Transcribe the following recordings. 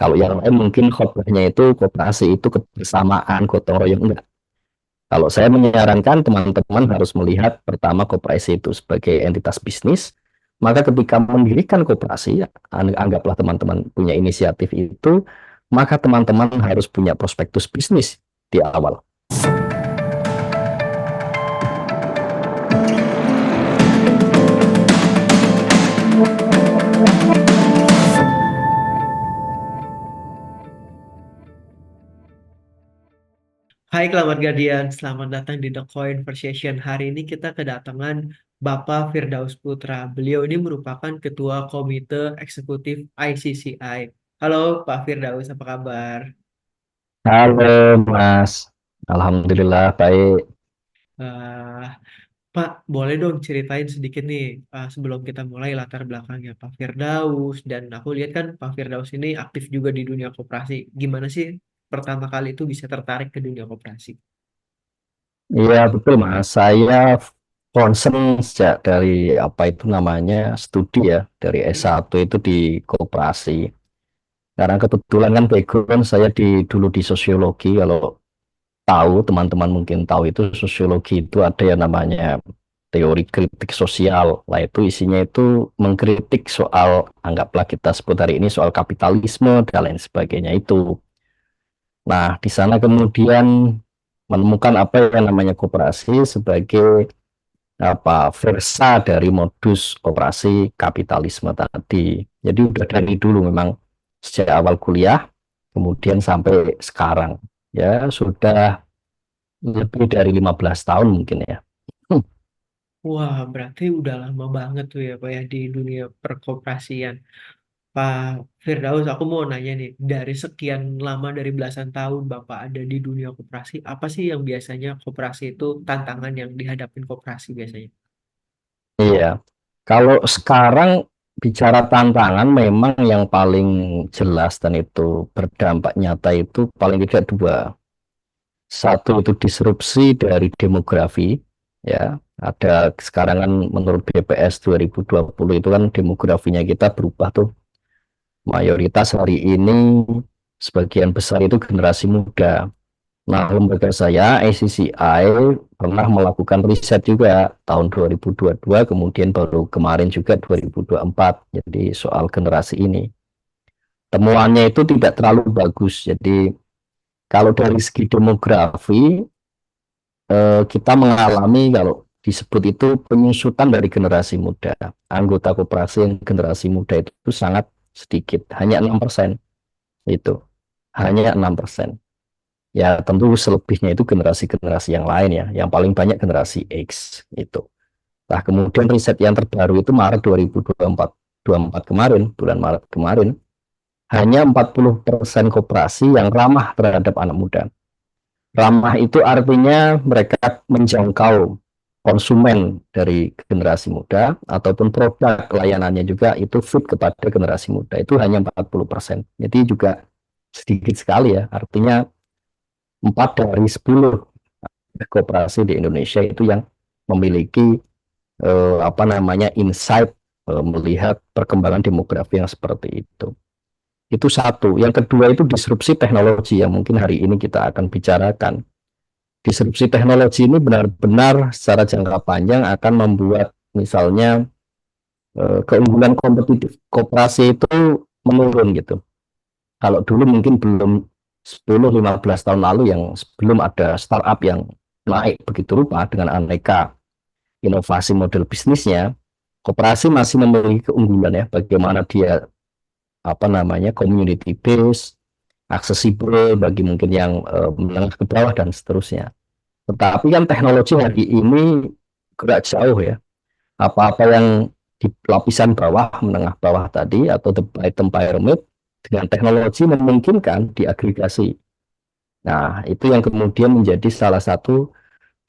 Kalau yang lain mungkin khotbahnya itu koperasi itu kebersamaan, gotong royong, enggak. Kalau saya menyarankan teman-teman harus melihat pertama koperasi itu sebagai entitas bisnis, maka ketika mendirikan koperasi, anggaplah teman-teman punya inisiatif itu, maka teman-teman harus punya prospektus bisnis di awal. Hai Kelamat Guardian, selamat datang di The Conversation. Hari ini kita kedatangan Bapak Firdaus Putra. Beliau ini merupakan Ketua Komite Eksekutif ICCI. Halo Pak Firdaus, apa kabar? Halo Mas, Alhamdulillah baik. Eh, Pak, boleh dong ceritain sedikit nih sebelum kita mulai latar belakangnya Pak Firdaus. Dan aku lihat kan Pak Firdaus ini aktif juga di dunia koperasi. Gimana sih pertama kali itu bisa tertarik ke dunia koperasi? Iya betul Mas, saya concern sejak dari apa itu namanya studi ya, dari S1 itu di koperasi. Karena kebetulan kan background saya dulu di sosiologi, kalau tahu teman-teman mungkin tahu itu sosiologi itu ada yang namanya teori kritik sosial. Lah itu isinya itu mengkritik soal, anggaplah kita sebut hari ini soal kapitalisme dan lain sebagainya itu. Nah, di sana kemudian menemukan apa yang namanya koperasi sebagai apa versa dari modus operasi kapitalisme tadi. Jadi udah dari dulu memang sejak awal kuliah kemudian sampai sekarang ya sudah lebih dari 15 tahun mungkin ya. Hmm, Wah, berarti udah lama banget tuh ya Pak ya di dunia perkoperasian. Pak Firdaus, aku mau nanya nih, dari sekian lama dari belasan tahun Bapak ada di dunia koperasi, apa sih yang biasanya koperasi itu tantangan yang dihadapin koperasi biasanya? Iya, kalau sekarang bicara tantangan memang yang paling jelas dan itu berdampak nyata itu paling tidak dua. Satu itu disrupsi dari demografi, ya. Ada sekarang kan menurut BPS 2020 itu kan demografinya kita berubah tuh. Mayoritas hari ini sebagian besar itu generasi muda. Nah, lembaga saya, ACCI, pernah melakukan riset juga tahun 2022, kemudian baru kemarin juga 2024. Jadi soal generasi ini. Temuannya itu tidak terlalu bagus. Jadi kalau dari segi demografi, kita mengalami kalau disebut itu penyusutan dari generasi muda. Anggota koperasi yang generasi muda itu sangat sedikit, hanya 6% itu. Hanya 6%. Ya tentu selebihnya itu generasi-generasi yang lain ya. Yang paling banyak generasi X itu. Nah kemudian riset yang terbaru itu Maret 2024 kemarin, bulan Maret kemarin, hanya 40% koperasi yang ramah terhadap anak muda. Ramah itu artinya mereka menjangkau konsumen dari generasi muda ataupun produk layanannya juga itu fit kepada generasi muda. Itu hanya 40%. Jadi juga sedikit sekali ya. Artinya 4 dari 10 koperasi di Indonesia itu yang memiliki apa namanya insight melihat perkembangan demografi yang seperti itu. Itu satu. Yang kedua itu disrupsi teknologi yang mungkin hari ini kita akan bicarakan. Disrupsi teknologi ini benar-benar secara jangka panjang akan membuat misalnya keunggulan kompetitif koperasi itu menurun gitu. Kalau dulu mungkin belum 10-15 tahun lalu yang sebelum ada startup yang naik begitu rupa dengan aneka inovasi model bisnisnya, koperasi masih memiliki keunggulan ya, bagaimana dia apa namanya community based, aksesibel bagi mungkin yang menengah ke bawah dan seterusnya. Tetapi kan teknologi hari ini gerak jauh ya. Apa-apa yang di lapisan bawah, menengah bawah tadi atau the bottom pyramid dengan teknologi memungkinkan diagregasi. Nah, itu yang kemudian menjadi salah satu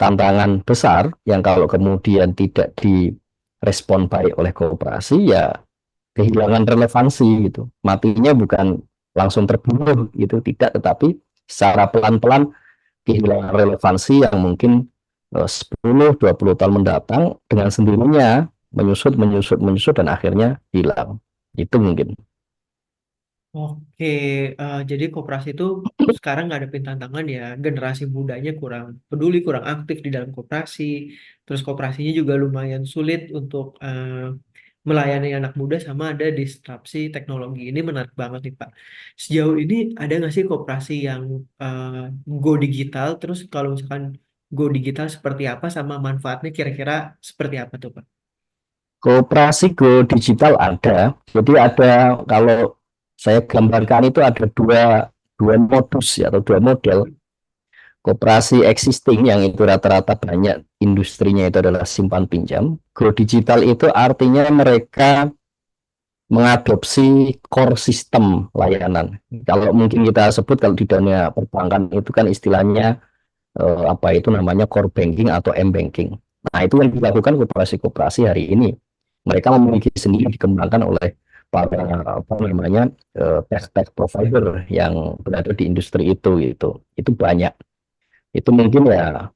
tantangan besar yang kalau kemudian tidak direspon baik oleh koperasi ya kehilangan relevansi gitu. Matinya bukan langsung terbunuh gitu, tidak, tetapi secara pelan-pelan kehilangan relevansi yang mungkin 10-20 tahun mendatang dengan sendirinya menyusut, menyusut, menyusut dan akhirnya hilang. Itu mungkin. Oke, jadi koperasi itu sekarang ngadepin tantangan ya, generasi mudanya kurang peduli, kurang aktif di dalam koperasi, terus koperasinya juga lumayan sulit untuk melayani anak muda sama ada disrupsi teknologi. Ini menarik banget nih Pak. Sejauh ini ada nggak sih koperasi yang go digital, terus kalau misalkan go digital seperti apa sama manfaatnya kira-kira seperti apa tuh Pak? Koperasi go digital ada. Jadi ada, kalau saya gambarkan itu ada dua modus ya, atau dua model. Koperasi existing yang itu rata-rata banyak industrinya itu adalah simpan pinjam. Go digital itu artinya mereka mengadopsi core system layanan. Kalau mungkin kita sebut kalau di dunia perbankan itu kan istilahnya apa itu namanya core banking atau m-banking. Nah, itu yang dilakukan koperasi-koperasi hari ini. Mereka memiliki sendiri, dikembangkan oleh para apa namanya tech provider yang berada di industri itu gitu. Itu banyak. Itu mungkin ya,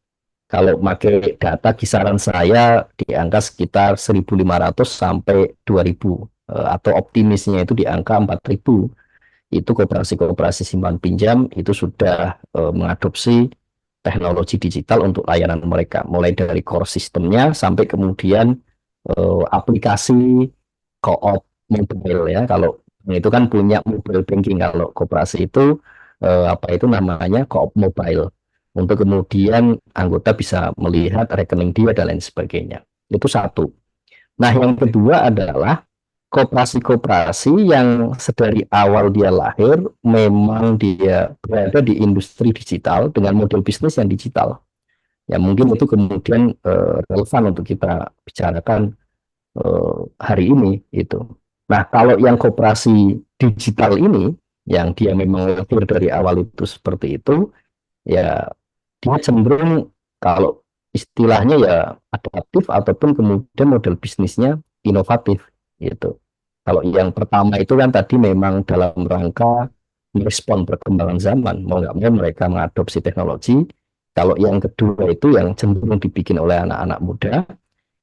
kalau pakai data kisaran saya di angka sekitar 1.500 sampai 2.000, atau optimisnya itu di angka 4.000. Itu koperasi-koperasi simpan pinjam itu sudah mengadopsi teknologi digital untuk layanan mereka, mulai dari core sistemnya sampai kemudian aplikasi co-op mobile ya. Kalau itu kan punya mobile banking, kalau koperasi itu apa itu namanya co-op mobile, untuk kemudian anggota bisa melihat rekening dia dan lain sebagainya. Itu satu. Nah, yang Oke. kedua adalah koperasi-koperasi yang sedari awal dia lahir memang dia berada di industri digital dengan model bisnis yang digital. Ya mungkin itu kemudian relevan untuk kita bicarakan hari ini itu. Nah, kalau yang koperasi digital ini yang dia memang lahir dari awal itu seperti itu, ya dia cenderung, kalau istilahnya ya, adaptif ataupun kemudian model bisnisnya inovatif gitu. Kalau yang pertama itu kan tadi memang dalam rangka merespon perkembangan zaman, mau nggak mau mereka mengadopsi teknologi. Kalau yang kedua itu yang cenderung dibikin oleh anak-anak muda,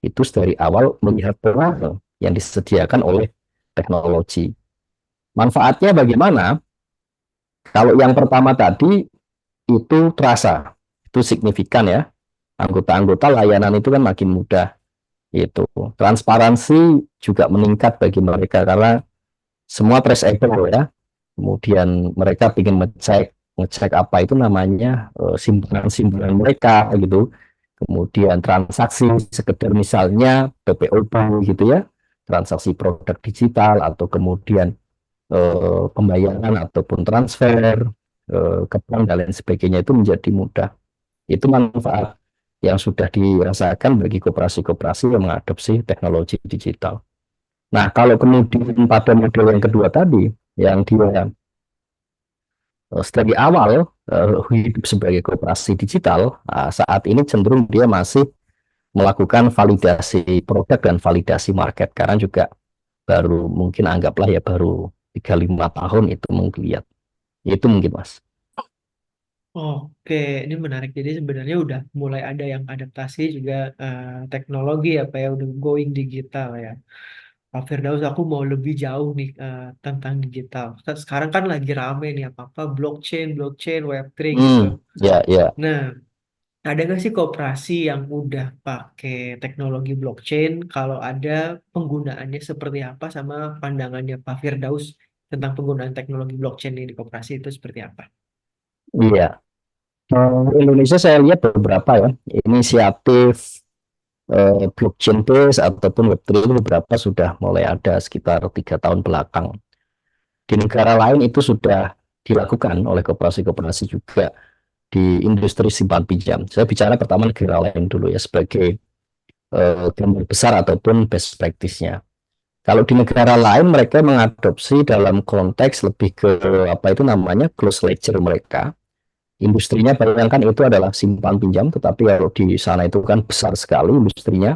itu dari awal melihat peluang yang disediakan oleh teknologi. Manfaatnya bagaimana? Kalau yang pertama tadi itu terasa, itu signifikan ya. Anggota-anggota layanan itu kan makin mudah. Itu transparansi juga meningkat bagi mereka karena semua traceable ya. Kemudian mereka ingin ngecek ngecek apa itu namanya simpanan-simpanan mereka gitu. Kemudian transaksi sekedar misalnya PPOP gitu ya, transaksi produk digital, atau kemudian pembayaran ataupun transfer ke bank dan lain sebagainya itu menjadi mudah. Itu manfaat yang sudah dirasakan bagi koperasi-koperasi yang mengadopsi teknologi digital. Nah, kalau kemudian pada model yang kedua tadi, yang dia dari awal hidup sebagai koperasi digital, saat ini cenderung dia masih melakukan validasi produk dan validasi market, karena juga baru mungkin anggaplah ya baru 3-5 tahun itu mungkin lihat. Itu mungkin Mas. Oke, ini menarik. Jadi sebenarnya udah mulai ada yang adaptasi juga teknologi apa ya, udah going digital ya. Pak Firdaus, aku mau lebih jauh nih tentang digital. Sekarang kan lagi rame nih apa-apa blockchain, blockchain, Web3 gitu. Ya, ya. Nah, ada nggak sih koperasi yang udah pakai teknologi blockchain? Kalau ada, penggunaannya seperti apa sama pandangannya Pak Firdaus tentang penggunaan teknologi blockchain ini di koperasi itu seperti apa? Iya. Indonesia saya lihat beberapa ya inisiatif blockchain base ataupun Web3 itu beberapa sudah mulai ada sekitar 3 tahun belakang. Di negara lain itu sudah dilakukan oleh koperasi-koperasi juga di industri simpan pinjam. Saya bicara pertama negara lain dulu ya sebagai gambar besar ataupun best practice-nya. Kalau di negara lain mereka mengadopsi dalam konteks lebih ke apa itu namanya closed ledger mereka. Industrinya bayangkan itu adalah simpan pinjam, tetapi kalau di sana itu kan besar sekali industrinya,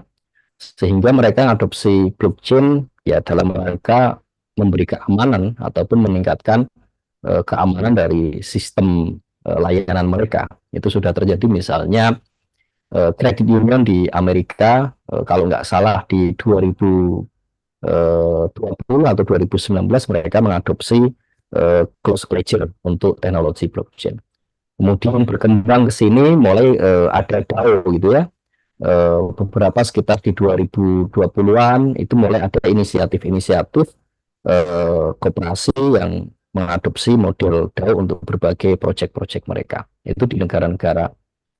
sehingga mereka mengadopsi blockchain ya dalam rangka memberi keamanan ataupun meningkatkan keamanan dari sistem layanan mereka. Itu sudah terjadi misalnya credit union di Amerika, kalau nggak salah di 2020 atau 2019 mereka mengadopsi close ledger untuk teknologi blockchain. Kemudian berkembang ke sini mulai ada DAO gitu ya. Beberapa sekitar di 2020-an itu mulai ada inisiatif-inisiatif koperasi yang mengadopsi model DAO untuk berbagai proyek-proyek mereka. Itu di negara-negara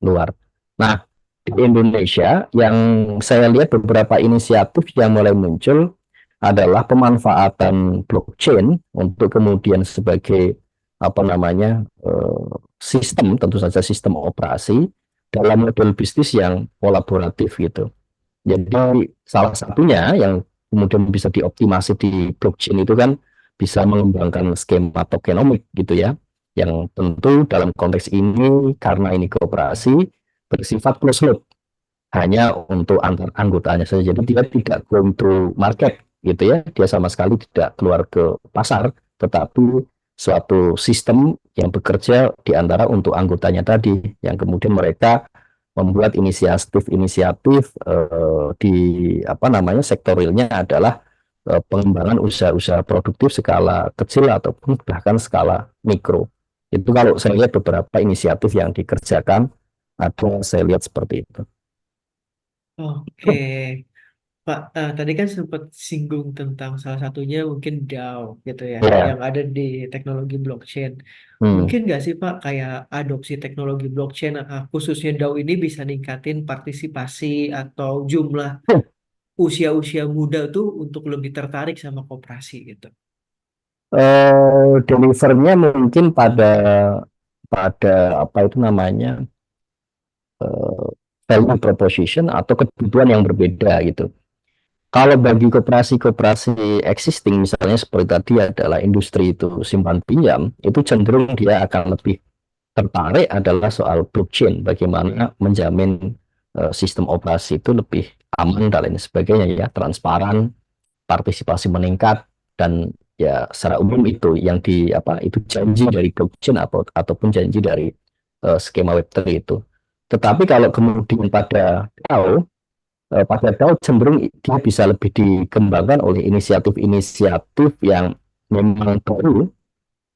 luar. Nah, di Indonesia yang saya lihat beberapa inisiatif yang mulai muncul adalah pemanfaatan blockchain untuk kemudian sebagai apa namanya sistem, tentu saja sistem operasi dalam model bisnis yang kolaboratif gitu. Jadi salah satunya yang kemudian bisa dioptimasi di blockchain itu kan bisa mengembangkan skema tokenomik gitu ya, yang tentu dalam konteks ini karena ini kooperasi bersifat closed loop, hanya untuk antar anggotanya saja. Jadi dia tidak going to market gitu ya, dia sama sekali tidak keluar ke pasar, tetapi suatu sistem yang bekerja di antara untuk anggotanya tadi, yang kemudian mereka membuat inisiatif-inisiatif di apa namanya sektor realnya adalah pengembangan usaha-usaha produktif skala kecil ataupun bahkan skala mikro. Itu kalau saya lihat beberapa inisiatif yang dikerjakan ada saya lihat seperti itu. Oke, Pak, tadi kan sempat singgung tentang salah satunya mungkin DAO gitu ya, yang Ya, ada di teknologi blockchain. hmm. Mungkin nggak sih Pak, kayak adopsi teknologi blockchain, khususnya DAO ini bisa ningkatin partisipasi atau jumlah usia-usia muda tuh untuk lebih tertarik sama koperasi gitu. Delivernya mungkin pada pada apa itu namanya value proposition atau kebutuhan yang berbeda gitu. Kalau bagi koperasi-koperasi existing misalnya seperti tadi adalah industri itu simpan pinjam, itu cenderung dia akan lebih tertarik adalah soal blockchain, bagaimana menjamin sistem operasi itu lebih aman dan lain sebagainya ya, transparan, partisipasi meningkat dan ya secara umum itu yang di apa itu janji dari blockchain ataupun janji dari skema Web3 itu. Tetapi kalau kemudian pada DAO cenderung dia bisa lebih dikembangkan oleh inisiatif-inisiatif yang memang baru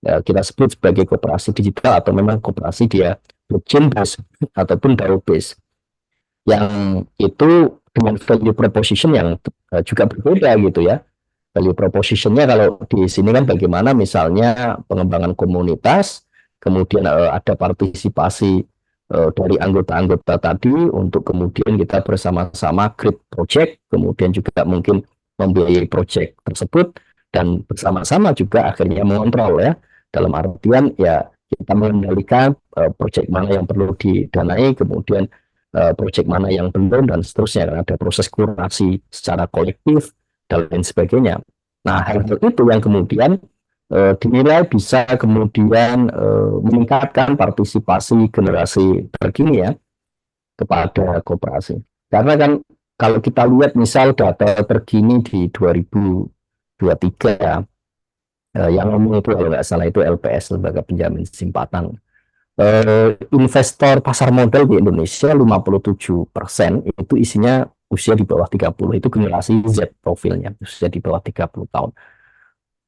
ya, kita sebut sebagai koperasi digital atau memang koperasi dia blockchain based ataupun DAO based yang itu dengan value proposition yang juga berbeda gitu ya. Value propositionnya kalau di sini kan bagaimana misalnya pengembangan komunitas, kemudian ada partisipasi dari anggota-anggota tadi untuk kemudian kita bersama-sama create project, kemudian juga mungkin membiayai project tersebut dan bersama-sama juga akhirnya mengontrol ya. Dalam artian ya kita mengendalikan project mana yang perlu didanai, kemudian project mana yang belum dan seterusnya. Karena ada proses kurasi secara kolektif dan lain sebagainya. Nah, hal itu yang kemudian dinilai bisa kemudian meningkatkan partisipasi generasi terkini ya kepada koperasi. Karena kan kalau kita lihat misal data terkini di 2023 yang ngomong itu kalau nggak salah itu LPS, Lembaga Penjamin Simpanan. Investor pasar modal di Indonesia 57% itu isinya usia di bawah 30, itu generasi Z profilnya, usia di bawah 30 tahun.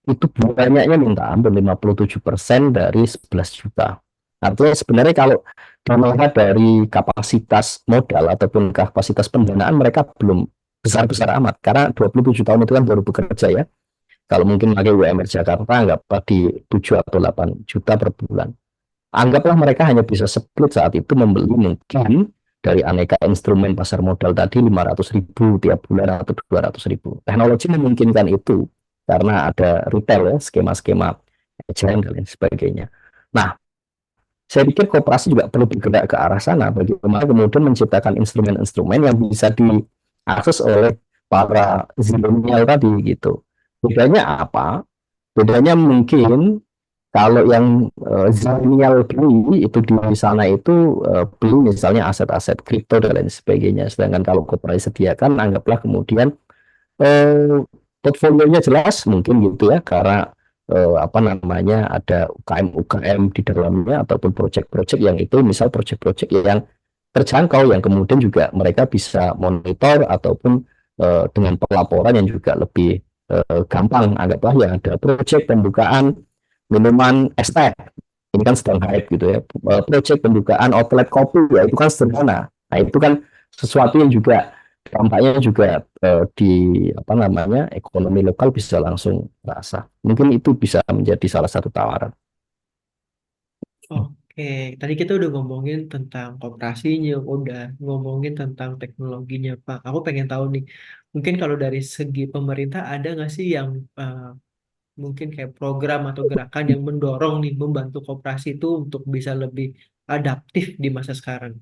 Itu banyaknya minta ampun 57% dari 11 juta. Artinya sebenarnya kalau dilihat dari kapasitas modal ataupun kapasitas pendanaan mereka belum besar-besar amat karena 27 tahun itu kan baru bekerja ya. Kalau mungkin pakai UMR Jakarta anggap di 7 atau 8 juta per bulan. Anggaplah mereka hanya bisa split saat itu membeli mungkin dari aneka instrumen pasar modal tadi 500.000 tiap bulan atau 200.000. Teknologi memungkinkan itu karena ada retail ya, skema-skema agent dan lain sebagainya. Nah, saya pikir koperasi juga perlu bergerak ke arah sana, bagaimana kemudian menciptakan instrumen-instrumen yang bisa diakses oleh para zilenial tadi gitu. Bedanya apa? Bedanya mungkin kalau yang zilenial beli itu di sana itu beli misalnya aset-aset kripto dan lain sebagainya. Sedangkan kalau koperasi sediakan, anggaplah kemudian eh, portfolionya jelas mungkin gitu ya karena apa namanya ada UKM-UKM di dalamnya ataupun proyek-proyek yang itu misal proyek-proyek yang terjangkau yang kemudian juga mereka bisa monitor ataupun dengan pelaporan yang juga lebih gampang anggaplah yang ada proyek pembukaan minuman es teh. Ini kan sedang hype gitu ya. Proyek pembukaan outlet kopi ya itu kan sederhana. Nah itu kan sesuatu yang juga dampaknya juga di apa namanya ekonomi lokal bisa langsung terasa. Mungkin itu bisa menjadi salah satu tawaran. Oke, tadi kita udah ngomongin tentang koperasinya, udah ngomongin tentang teknologinya, Pak. Aku pengen tahu nih, mungkin kalau dari segi pemerintah ada nggak sih yang mungkin kayak program atau gerakan yang mendorong nih, membantu koperasi itu untuk bisa lebih adaptif di masa sekarang?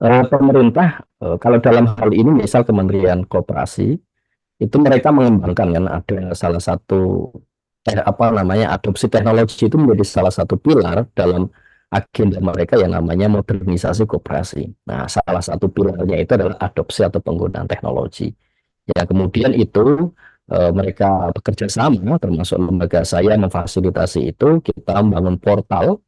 Pemerintah kalau dalam hal ini misal Kementerian Koperasi itu mereka mengembangkan kan ada salah satu apa namanya adopsi teknologi itu menjadi salah satu pilar dalam agenda mereka yang namanya modernisasi koperasi. Nah, salah satu pilarnya itu adalah adopsi atau penggunaan teknologi. Ya, kemudian itu mereka bekerja sama termasuk lembaga saya memfasilitasi itu kita membangun portal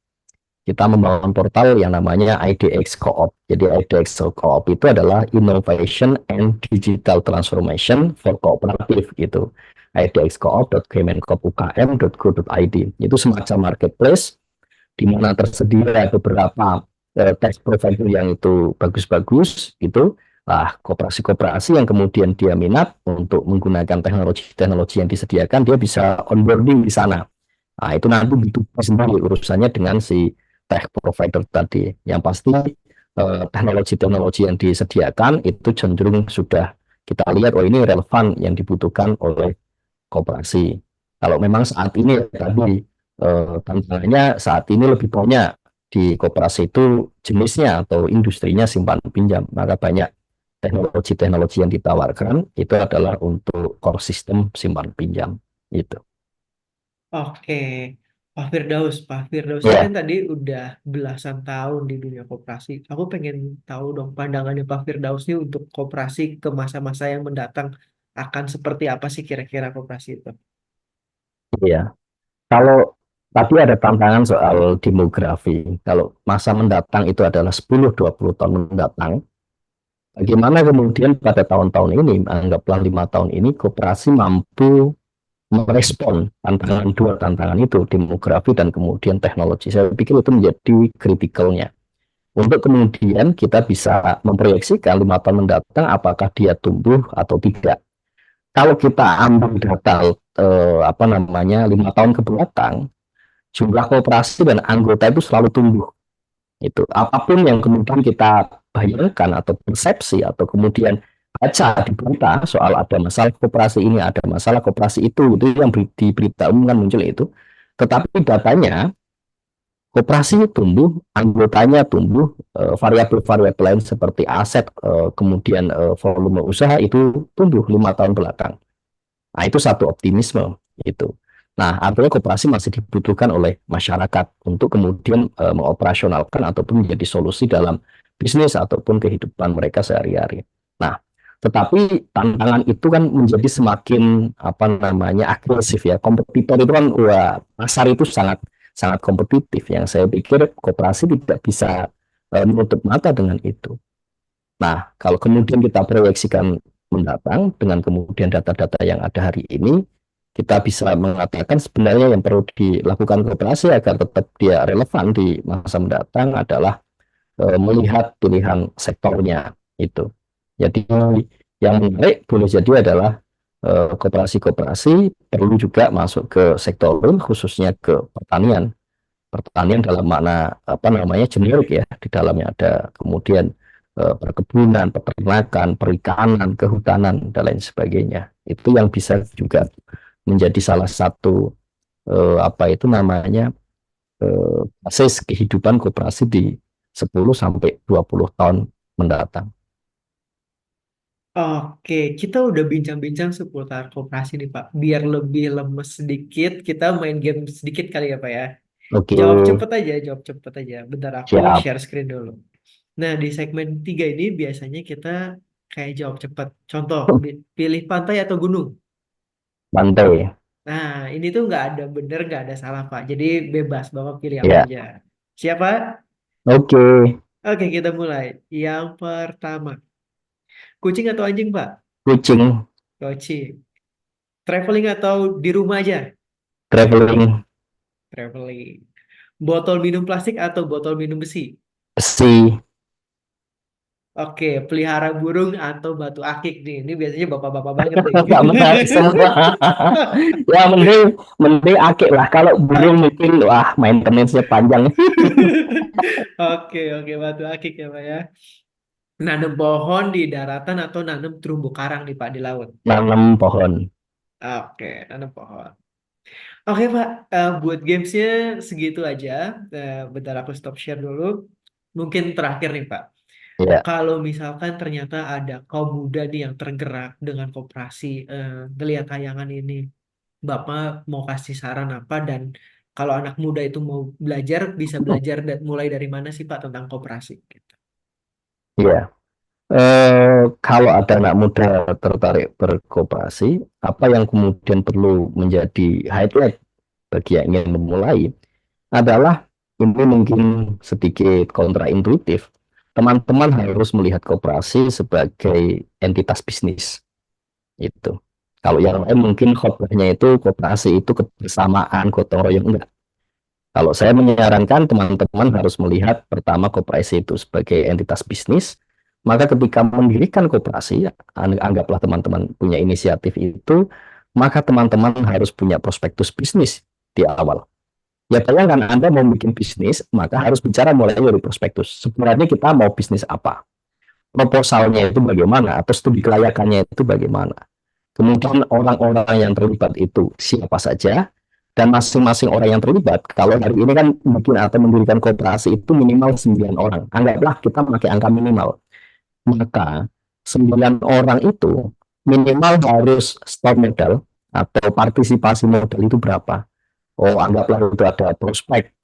kita membangun portal yang namanya IDX Co-op. Jadi IDX Co-op itu adalah Innovation and Digital Transformation for Cooperative gitu. idxcoop.kemenkopukm.go.id itu semacam marketplace di mana tersedia beberapa tech provider yang itu bagus-bagus gitu. Nah, koperasi-koperasi yang kemudian dia minat untuk menggunakan teknologi-teknologi yang disediakan, dia bisa onboarding di sana. Nah, itu nanti butuh sendiri urusannya dengan si tech provider tadi. Yang pasti teknologi-teknologi yang disediakan itu cenderung sudah kita lihat, oh ini relevan yang dibutuhkan oleh koperasi. Kalau memang saat ini tadi tantangannya saat ini lebih banyak di koperasi itu jenisnya atau industrinya simpan pinjam, maka banyak teknologi-teknologi yang ditawarkan itu adalah untuk core system simpan pinjam itu. Oke, Pak Firdaus ini kan Ya, tadi udah belasan tahun di dunia koperasi. Aku pengen tahu dong pandangannya Pak Firdaus ini untuk koperasi ke masa-masa yang mendatang akan seperti apa sih kira-kira koperasi itu? iya. Kalau tadi ada tantangan soal demografi, kalau masa mendatang itu adalah 10-20 tahun mendatang, bagaimana kemudian pada tahun-tahun ini, anggaplah 5 tahun ini, koperasi mampu merespon dua tantangan itu, demografi dan kemudian teknologi. Saya pikir itu menjadi kritikalnya. Untuk kemudian kita bisa memproyeksikan 5 tahun mendatang apakah dia tumbuh atau tidak. Kalau kita ambil data apa namanya 5 tahun ke belakang, jumlah kooperasi dan anggota itu selalu tumbuh. Itu apapun yang kemudian kita bayangkan atau persepsi atau kemudian baca di berita soal ada masalah kooperasi ini, ada masalah kooperasi itu yang di berita umum kan muncul itu. Tetapi datanya kooperasi tumbuh, anggotanya tumbuh, variabel-variabel lain seperti aset, kemudian volume usaha itu tumbuh 5 tahun belakang. Nah, itu satu optimisme itu. Nah, artinya koperasi masih dibutuhkan oleh masyarakat untuk kemudian mengoperasionalkan ataupun menjadi solusi dalam bisnis ataupun kehidupan mereka sehari-hari. Nah, tetapi tantangan itu kan menjadi semakin apa namanya agresif ya. Kompetitor itu kan wah, pasar itu sangat sangat kompetitif yang saya pikir koperasi tidak bisa menutup mata dengan itu. Nah, kalau kemudian kita proyeksikan mendatang dengan kemudian data-data yang ada hari ini, kita bisa mengatakan sebenarnya yang perlu dilakukan kooperasi agar tetap dia relevan di masa mendatang adalah melihat pilihan sektornya itu. Jadi yang menarik boleh jadi adalah kooperasi-kooperasi perlu juga masuk ke sektor real, khususnya ke pertanian. Pertanian dalam makna apa namanya generik ya, di dalamnya ada kemudian perkebunan, peternakan, perikanan, kehutanan dan lain sebagainya. Itu yang bisa juga menjadi salah satu apa itu namanya basis kehidupan koperasi di 10 sampai 20 tahun mendatang. Oke, kita udah bincang-bincang seputar koperasi nih Pak. Biar lebih lemes sedikit, kita main game sedikit kali ya Pak ya. Oke, Jawab cepet aja, jawab cepet aja. Bentar aku siap. share screen dulu. Nah, di segmen 3 ini biasanya kita kayak jawab cepat. Contoh, pilih pantai atau gunung. Pantai. Nah, ini tuh nggak ada bener, nggak ada salah, Pak. Jadi bebas, Bapak pilih apa Ya, aja. Siapa? oke. Oke, kita mulai. Yang pertama, kucing atau anjing, Pak? Kucing, Kucing. Traveling atau di rumah aja? traveling, traveling. Botol minum plastik atau botol minum besi? Besi. Oke, pelihara burung atau batu akik nih. Ini biasanya bapak-bapak banget nih. Nggak menarik semua. Ya mending mending akik lah. Kalau burung Oke. mungkin wah maintenance-nya panjang. Oke, oke, batu akik ya, Pak ya. Nanam pohon di daratan atau nanam terumbu karang nih, Pak, di laut? Nanam pohon. Oke, nanam pohon. Oke, Pak. Buat gamesnya segitu aja. Bentar aku stop share dulu. Mungkin terakhir nih, Pak. Ya, Kalau misalkan ternyata ada kaum muda nih yang tergerak dengan koperasi, ngelihat tayangan ini, Bapak mau kasih saran apa? Dan kalau anak muda itu mau belajar, bisa belajar mulai dari mana sih, Pak, tentang koperasi? Gitu. ya. Kalau ada anak muda tertarik berkooperasi, apa yang kemudian perlu menjadi highlight bagi yang ingin memulai adalah ini mungkin sedikit kontraintuitif. Teman-teman harus melihat koperasi sebagai entitas bisnis. Itu. Kalau yang lain mungkin khotbahnya itu koperasi itu kebersamaan, gotong royong enggak. Kalau saya menyarankan teman-teman harus melihat pertama koperasi itu sebagai entitas bisnis, maka ketika mendirikan koperasi, anggaplah teman-teman punya inisiatif itu, maka teman-teman harus punya prospektus bisnis di awal. Ya bayangkan Anda mau bikin bisnis, maka harus bicara mulai dari prospektus. Sebenarnya kita mau bisnis apa? Proposalnya itu bagaimana? Atau studi kelayakannya itu bagaimana? Kemudian orang-orang yang terlibat itu siapa saja, dan masing-masing orang yang terlibat, kalau hari ini kan bikin atau mendirikan kooperasi itu minimal 9 orang. Anggaplah kita pakai angka minimal. Maka 9 orang itu minimal harus store modal atau partisipasi modal itu berapa? Oh, anggaplah itu ada prospek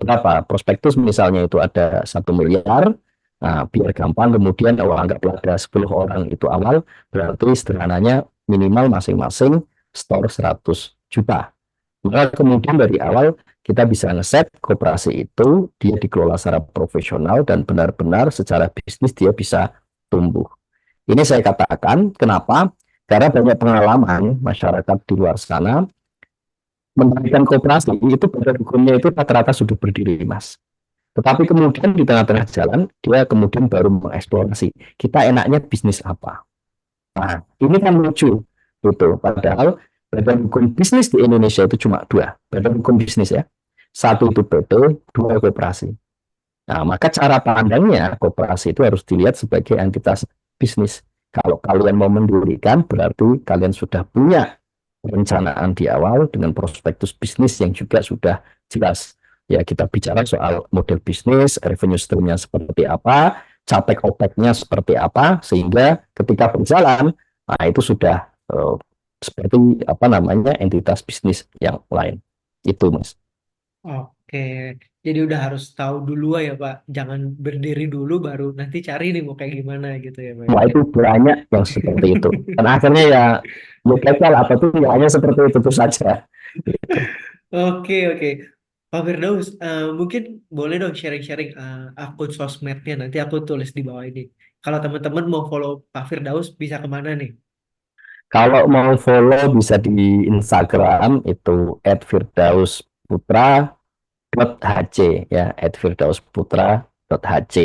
berapa? Prospektus misalnya itu ada 1 miliar. Nah, biar gampang kemudian oh, anggaplah ada 10 orang itu awal, berarti sederhananya minimal masing-masing store 100 juta. Maka kemudian dari awal kita bisa ngeset koperasi itu dia dikelola secara profesional dan benar-benar secara bisnis dia bisa tumbuh. Ini saya katakan kenapa? Karena banyak pengalaman masyarakat di luar sana mendirikan koperasi itu badan hukumnya itu rata-rata sudah berdiri, Mas. Tetapi kemudian di tengah-tengah jalan dia kemudian baru mengeksplorasi kita enaknya bisnis apa. Nah, ini kan lucu, gitu. Padahal badan hukum bisnis di Indonesia itu cuma dua, badan hukum bisnis ya. Satu itu PT, dua koperasi. Nah, maka cara pandangnya koperasi itu harus dilihat sebagai entitas bisnis. Kalau kalian mau mendirikan, berarti kalian sudah punya perencanaan di awal dengan prospektus bisnis yang juga sudah jelas. Ya, kita bicara soal model bisnis, revenue stream-nya seperti apa, capek opeknya seperti apa, sehingga ketika berjalan, nah itu sudah seperti apa namanya entitas bisnis yang lain. Itu, Mas. Oke, jadi udah harus tahu dulu ya, Pak. Jangan berdiri dulu baru nanti cari nih mau kayak gimana gitu ya, Pak. Ya. Wah, itu banyak yang seperti itu. Dan akhirnya ya, ya gagal, apapun ya hanya seperti itu saja. Gitu. Oke, oke. Pak Firdaus, mungkin boleh dong sharing-sharing akun sosmednya. Nanti aku tulis di bawah ini. Kalau teman-teman mau follow Pak Firdaus, bisa kemana nih? Kalau mau follow bisa di Instagram itu @firdaussputra.hc ya, @firdaussputra.hc.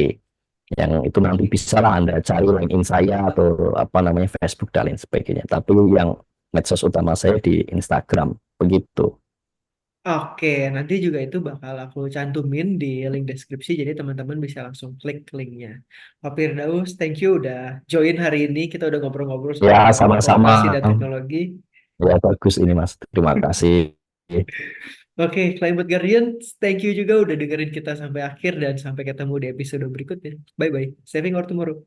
Yang itu nanti bisa lah Anda cari LinkedIn saya atau apa namanya Facebook dan lain sebagainya. Tapi yang medsos utama saya di Instagram begitu. Oke, nanti juga itu bakal aku cantumin di link deskripsi, jadi teman-teman bisa langsung klik linknya. Pak Firdaus, thank you udah join hari ini. Kita udah ngobrol-ngobrol soal Ya, dunia sama-sama. koperasi dan teknologi. Ya, bagus ini Mas. Terima kasih. Oke, Climate Guardian, thank you juga udah dengerin kita sampai akhir dan sampai ketemu di episode berikutnya. Bye-bye. Saving our tomorrow.